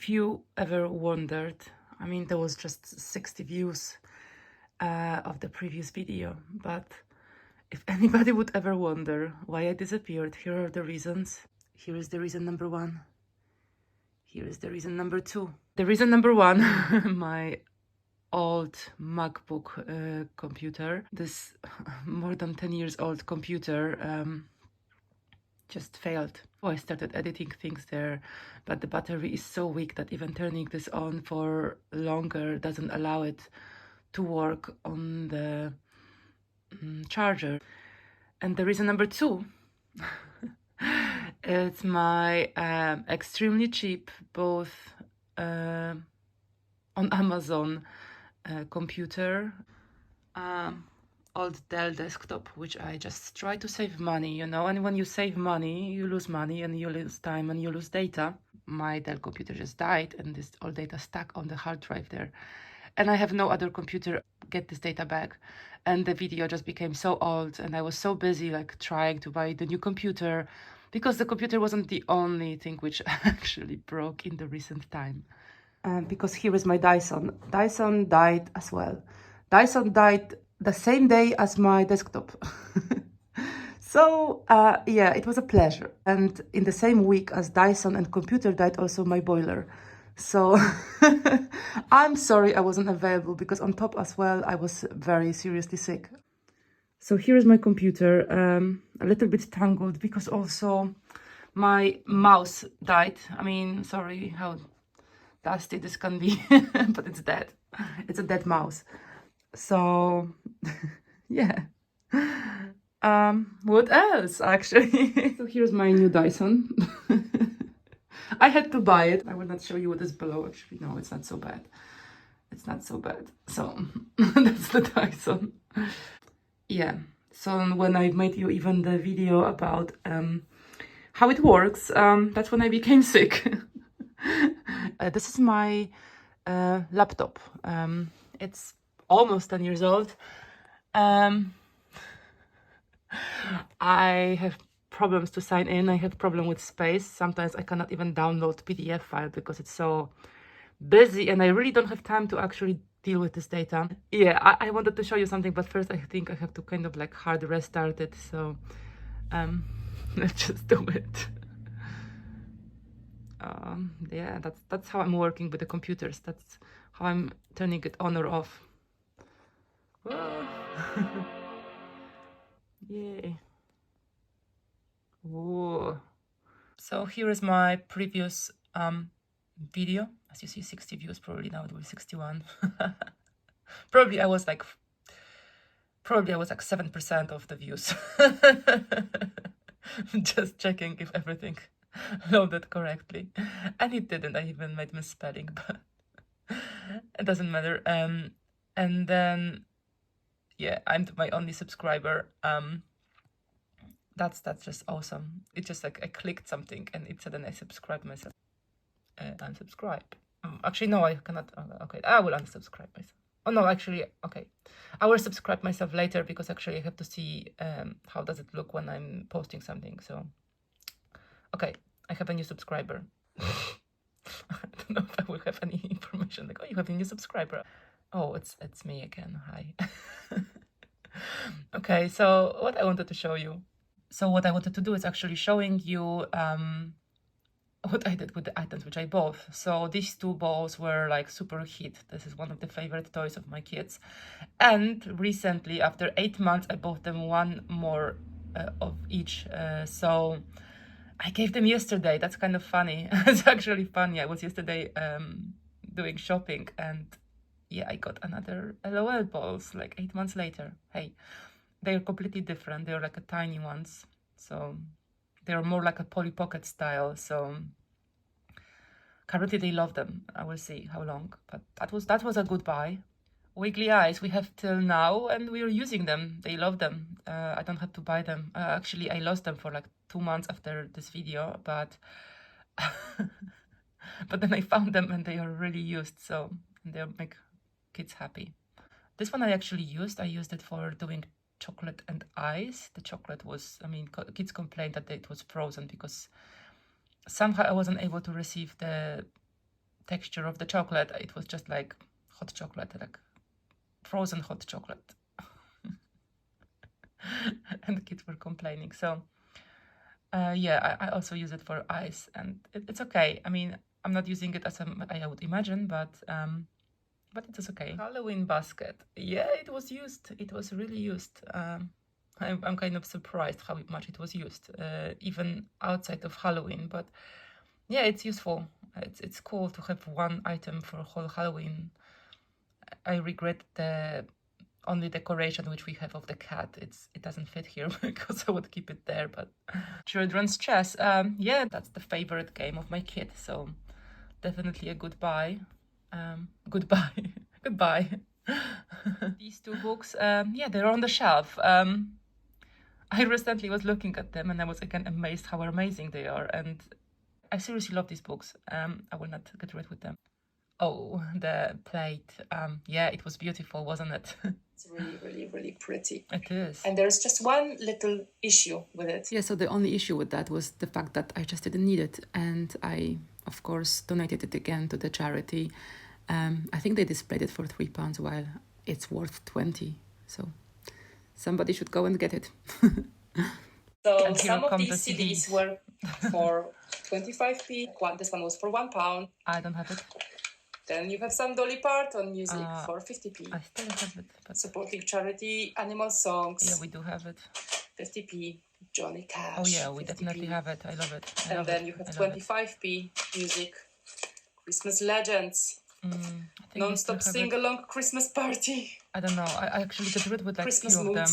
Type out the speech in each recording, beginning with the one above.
If you ever wondered, I mean, there was just 60 views of the previous video, but if anybody would ever wonder why I disappeared, here are the reasons. Here is the reason number one. Here is the reason number two. The reason number one, my old MacBook computer, this more than 10 years old computer, just failed. I started editing things there, but the battery is so weak that even turning this on for longer doesn't allow it to work on the charger. And the reason number two, it's my extremely cheap, both on Amazon computer, old Dell desktop, which I just try to save money, you know, and when you save money, you lose money and you lose time and you lose data. My Dell computer just died and this all data stuck on the hard drive there. And I have no other computer get this data back. And the video just became so old and I was so busy like trying to buy the new computer because the computer wasn't the only thing which actually broke in the recent time. Because here is my Dyson. Dyson died as well. Dyson died the same day as my desktop. So yeah, it was a pleasure. And in the same week as Dyson and computer died also my boiler. So I'm sorry I wasn't available because on top as well I was very seriously sick. So here is my computer, a little bit tangled because also my mouse died. I mean, sorry how dusty this can be, but it's dead. It's a dead mouse. So yeah. What else actually? So here's my new Dyson. I had to buy it. I will not show you what is below. Actually, no, it's not so bad. It's not so bad. So that's the Dyson. Yeah. So when I made you even the video about how it works, that's when I became sick. This is my laptop. It's almost 10 years old. I have problems to sign in. I have problem with space. Sometimes I cannot even download PDF file because it's so busy and I really don't have time to actually deal with this data. Yeah, I wanted to show you something, but first I think I have to kind of like hard restart it. So let's just do it. Yeah, that's how I'm working with the computers. That's how I'm turning it on or off. Yay. Whoa. So here is my previous video. As you see, 60 views, probably now it will be 61. Probably I was like 7% of the views. Just checking if everything loaded correctly. And it didn't. I even made misspelling, but it doesn't matter. And then yeah, I'm my only subscriber. That's just awesome. It's just like I clicked something and it said and I subscribed myself. Unsubscribe. Actually, no, I cannot. Okay, I will unsubscribe myself. Oh no, actually, okay. I will subscribe myself later because actually I have to see how does it look when I'm posting something. So, okay, I have a new subscriber. I don't know if I will have any information like, oh, you have a new subscriber. Oh, it's me again. Hi. Okay, so what I wanted to show you. So what I wanted to do is actually showing you what I did with the items which I bought. So these two balls were like super hit. This is one of the favorite toys of my kids. And recently, after 8 months, I bought them one more of each. So I gave them yesterday. That's kind of funny. It's actually funny. I was yesterday doing shopping and yeah, I got another LOL balls like 8 months later. Hey. They're completely different. They're like a tiny ones. So they're more like a Polly Pocket style. So currently they love them. I will see how long. But that was a good buy. Wiggly eyes we have till now and we're using them. They love them. I don't have to buy them. Actually, I lost them for like 2 months after this video. But but then I found them and they are really used. So they'll make kids happy. This one I actually used. I used it for doing chocolate and ice. The chocolate was, I mean, kids complained that it was frozen because somehow I wasn't able to receive the texture of the chocolate. It was just like hot chocolate, like frozen hot chocolate. And the kids were complaining. So yeah, I also use it for ice, and it's okay. I mean, I'm not using it as I would imagine, but it is okay. Halloween basket. Yeah, it was used. It was really used. I'm kind of surprised how much it was used, even outside of Halloween. But yeah, it's useful. It's cool to have one item for whole Halloween. I regret the only decoration which we have of the cat. It doesn't fit here because I would keep it there. But children's chess. Yeah, that's the favorite game of my kid. So definitely a goodbye. Goodbye. Goodbye. These two books, yeah, they're on the shelf. I recently was looking at them and I was again amazed how amazing they are. And I seriously love these books. I will not get rid with them. Oh, the plate. Yeah, it was beautiful, wasn't it? It's really, really, really pretty. It is. And there's just one little issue with it. Yeah, so the only issue with that was the fact that I just didn't need it. And I, of course, donated it again to the charity. I think they displayed it for £3 while it's worth 20. So somebody should go and get it. So some of these CDs were for 25p. This one was for £1. I don't have it. Then you have some Dolly Parton music for 50p. I still have it. But... Supporting charity, animal songs. Yeah, we do have it. 50p. Johnny Cash. Oh yeah, we 50p. Definitely have it. I love it. And then you have 25p music. Christmas Legends. Non-stop sing-along Christmas party. I don't know. I actually get rid with like Christmas few of them.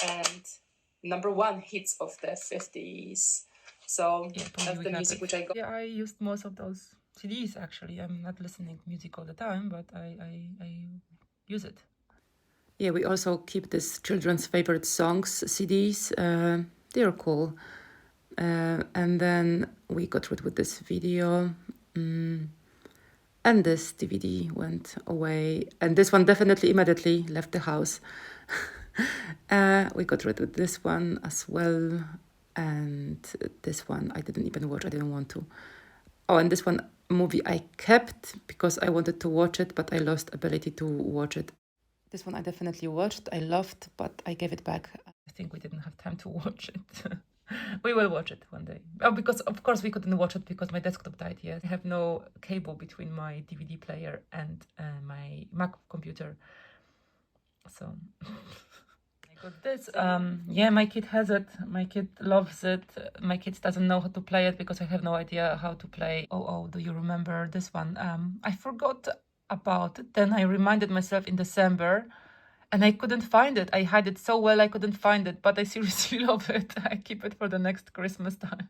And #1 hits of the 50s. So yeah, that's the music which I got. Yeah, I used most of those CDs actually. I'm not listening to music all the time, but I use it. Yeah, we also keep this children's favorite songs CDs. They're cool. And then we got rid with this video. And this DVD went away. And this one definitely immediately left the house. We got rid of this one as well. And this one I didn't even watch. I didn't want to. Oh, and this one movie I kept because I wanted to watch it, but I lost ability to watch it. This one I definitely watched. I loved, but I gave it back. I think we didn't have time to watch it. We will watch it one day. Oh, because of course we couldn't watch it because my desktop died. Yes, I have no cable between my DVD player and my Mac computer. So I got this. Yeah, my kid has it. My kid loves it. My kid doesn't know how to play it because I have no idea how to play. Oh, do you remember this one? I forgot about it. Then I reminded myself in December. And I couldn't find it. I hid it so well I couldn't find it. But I seriously love it. I keep it for the next Christmas time.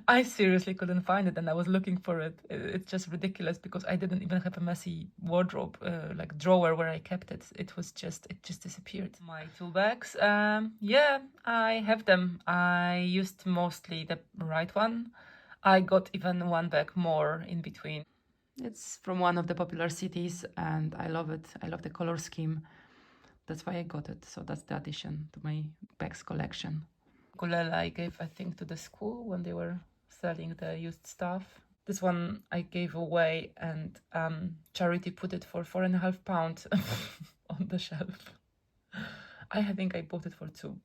I seriously couldn't find it and I was looking for it. It's just ridiculous because I didn't even have a messy wardrobe, like drawer where I kept it. It just disappeared. My two bags, yeah, I have them. I used mostly the right one. I got even one bag more in between. It's from one of the popular cities and I love it. I love the color scheme. That's why I got it. So that's the addition to my bags collection. Ukulele I gave, I think, to the school when they were selling the used stuff. This one I gave away and charity put it for £4.5 on the shelf. I think I bought it for £2.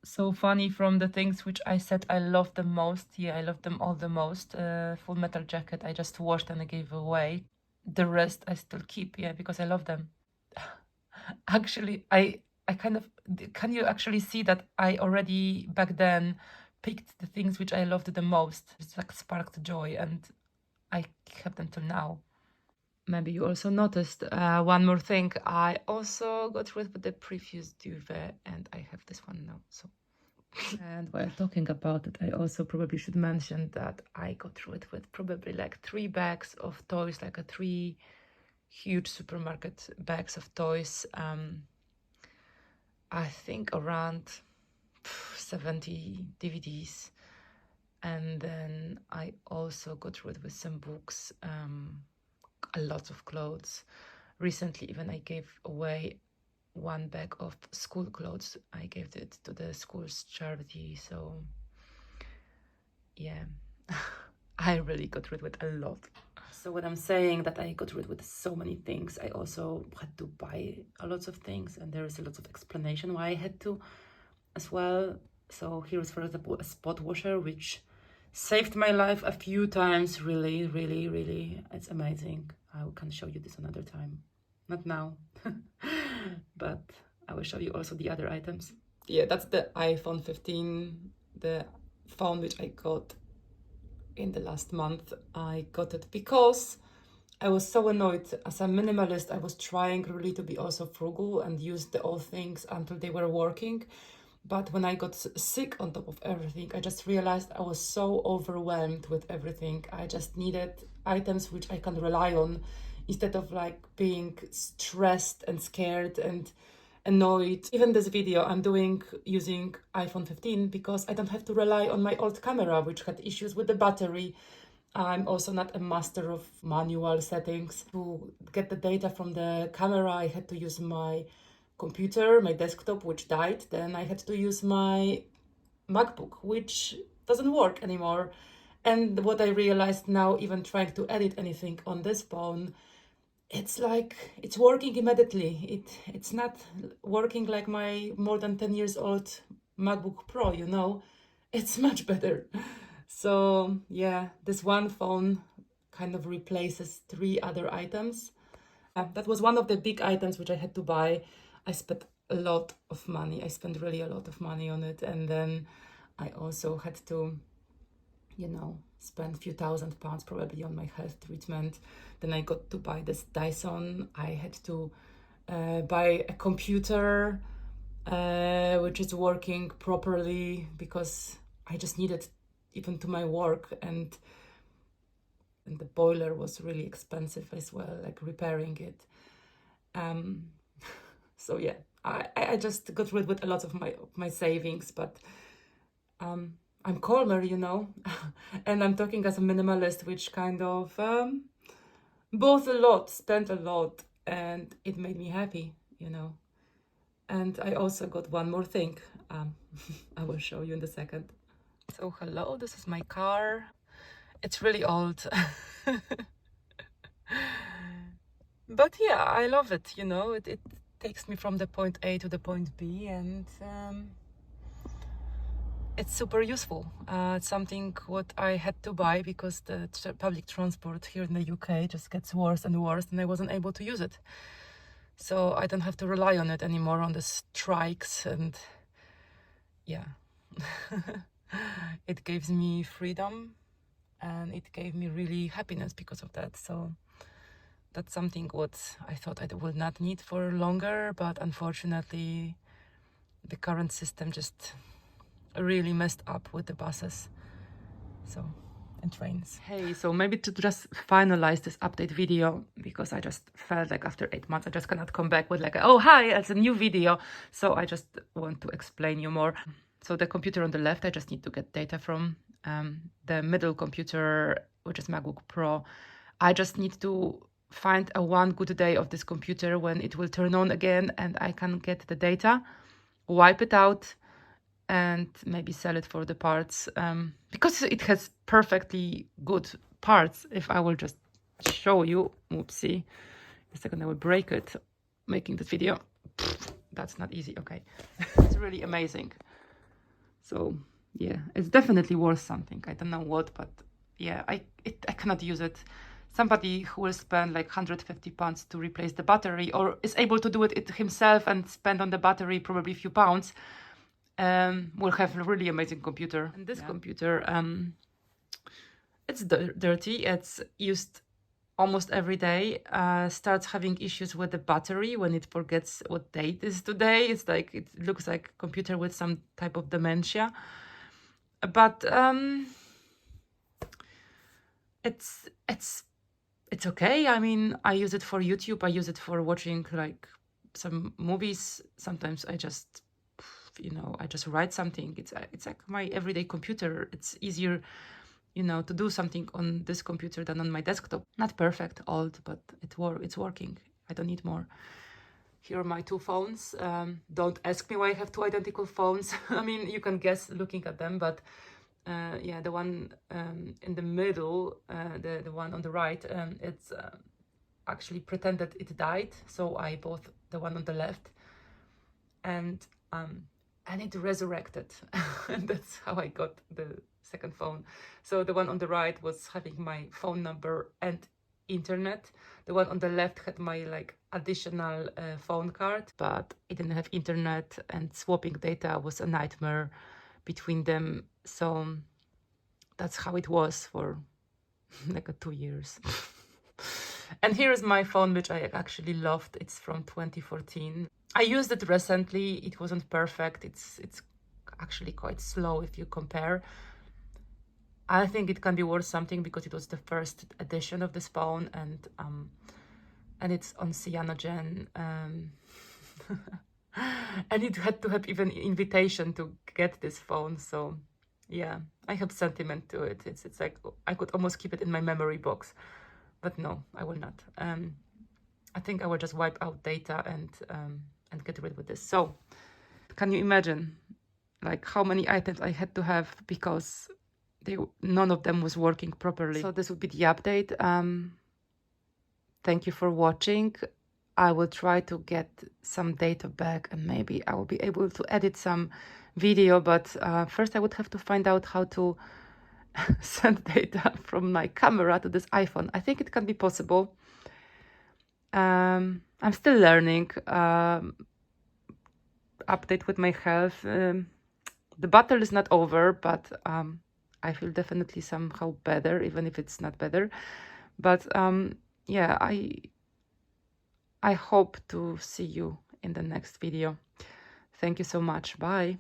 So funny, from the things which I said I love the most. Yeah, I love them all the most. Full Metal Jacket I just washed and I gave away. The rest I still keep, yeah, because I love them. Actually, I kind of, can you actually see that I already back then picked the things which I loved the most? It's like sparked joy and I kept them till now. Maybe you also noticed one more thing. I also got rid of the previous duvet and I have this one now. So, and while talking about it, I also probably should mention that I got rid with probably like 3 bags of toys, like 3 huge supermarket bags of toys. I think around 70 DVDs. And then I also got rid with some books, a lot of clothes. Recently, even I gave away 1 bag of school clothes. I gave it to the school's charity. So, yeah. I really got rid with a lot. So when I'm saying that I got rid with so many things, I also had to buy a lot of things, and there is a lot of explanation why I had to as well. So here's, for example, a spot washer, which saved my life a few times. Really, really, really, it's amazing. I can show you this another time. Not now, but I will show you also the other items. Yeah, that's the iPhone 15, the phone which I got in the last month. I got it because I was so annoyed. As a minimalist, I was trying really to be also frugal and use the old things until they were working. But when I got sick on top of everything, I just realized I was so overwhelmed with everything. I just needed items which I can rely on instead of like being stressed and scared and annoyed. Even this video I'm doing using iPhone 15 because I don't have to rely on my old camera, which had issues with the battery. I'm also not a master of manual settings. To get the data from the camera, I had to use my computer, my desktop, which died. Then I had to use my MacBook, which doesn't work anymore. And what I realized now, even trying to edit anything on this phone, it's like it's working immediately. It's not working like my more than 10 years old MacBook Pro, you know. It's much better. So yeah, this one phone kind of replaces 3 other items. That was one of the big items which I had to buy. I spent a lot of money. I spent really a lot of money on it. And then I also had to, you know, spend a few £1,000 probably on my health treatment. Then I got to buy this Dyson. I had to buy a computer which is working properly because I just needed even to my work, and the boiler was really expensive as well, like repairing it. So yeah, I just got rid with a lot of my savings, but I'm calmer, you know, and I'm talking as a minimalist, which kind of bought a lot, spent a lot, and it made me happy, you know. And I also got one more thing. I will show you in a second. So hello, this is my car. It's really old. But yeah, I love it, you know. It takes me from the point A to the point B, and it's super useful. It's something what I had to buy because the public transport here in the UK just gets worse and worse, and I wasn't able to use it. So I don't have to rely on it anymore, on the strikes, and yeah. It gives me freedom, and it gave me really happiness because of that. So that's something what I thought I will not need for longer, but unfortunately the current system just really messed up with the buses, so, and trains. Hey, so maybe to just finalize this update video, because I just felt like after 8 months I just cannot come back with like, oh hi, it's a new video. So I just want to explain you more. So the computer on the left, I just need to get data from. The middle computer, which is MacBook Pro, I just need to find a one good day of this computer when it will turn on again and I can get the data, wipe it out, and maybe sell it for the parts, because it has perfectly good parts. If I will just show you, oopsie, a second, I will break it making this video. That's not easy. Okay. It's really amazing. So yeah, it's definitely worth something. I don't know what, but yeah, I cannot use it. Somebody who will spend like £150 to replace the battery, or is able to do it himself and spend on the battery probably a few pounds, will have a really amazing computer. And this computer, it's dirty. It's used almost every day. Starts having issues with the battery when it forgets what date is today. It's like, it looks like a computer with some type of dementia. But it's okay. I mean, I use it for YouTube. I use it for watching like some movies. Sometimes I just, you know, I just write something. It's like my everyday computer. It's easier, you know, to do something on this computer than on my desktop. Not perfect, old, but it's working. I don't need more. Here are my 2 phones. Don't ask me why I have 2 identical phones. I mean, you can guess looking at them, but yeah, the one in the middle, the one on the right, it's actually pretended it died, so I bought the one on the left, and it resurrected. And that's how I got the second phone. So the one on the right was having my phone number and internet. The one on the left had my like additional phone card, but it didn't have internet, and swapping data was a nightmare between them. So that's how it was for like 2 years. And here is my phone, which I actually loved. It's from 2014. I used it recently. It wasn't perfect. It's actually quite slow if you compare. I think it can be worth something because it was the first edition of this phone, and it's on cyanogen. And it had to have even invitation to get this phone. So yeah, I have sentiment to it. It's like I could almost keep it in my memory box, but no, I will not. I think I will just wipe out data and get rid of this. So can you imagine like how many items I had to have because none of them was working properly? So this would be the update. Thank you for watching. I will try to get some data back, and maybe I will be able to edit some video, but first I would have to find out how to send data from my camera to this iPhone. I think it can be possible. I'm still learning. Update with my health. The battle is not over, but I feel definitely somehow better, even if it's not better. But yeah, I hope to see you in the next video. Thank you so much. Bye.